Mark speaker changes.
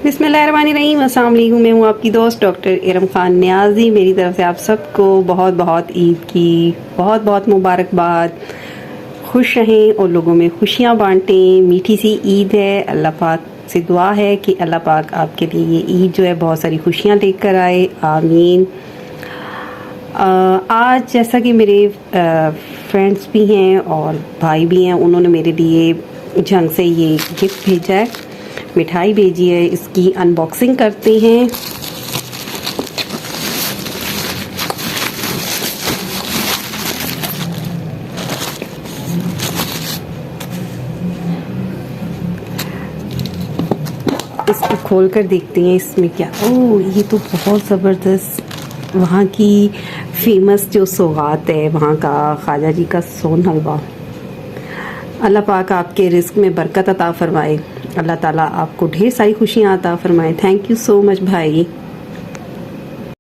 Speaker 1: बिस्मिल्लाहिर्रहमानिर्रहीम, अस्सलाम वालेकुम। मैं हूँ आपकी दोस्त डॉक्टर इरम खान न्याजी। मेरी तरफ से आप सबको बहुत बहुत ईद की बहुत बहुत मुबारकबाद। खुश रहें और लोगों में खुशियाँ बांटें। मीठी सी ईद है। अल्लाह पाक से दुआ है कि अल्लाह पाक आपके लिए ये ईद जो है बहुत सारी खुशियाँ लेकर आए, आमीन। आज जैसा कि मेरे फ्रेंड्स भी हैं और भाई भी हैं, उन्होंने मेरे लिए जंग से ये गिफ्ट भेजा है, मिठाई भेजी है। इसकी अनबॉक्सिंग करते हैं। इसको खोल कर देखते हैं इसमें क्या। ओह, ये तो बहुत ज़बरदस्त वहाँ की फेमस जो सौगात है वहाँ का, ख्वाजा जी का सोन हलवा। अल्लाह पाक आपके रिस्क में बरकत अता फरमाए। अल्लाह ताला आपको ढेर सारी खुशियाँ अता फरमाए। थैंक यू सो मच भाई।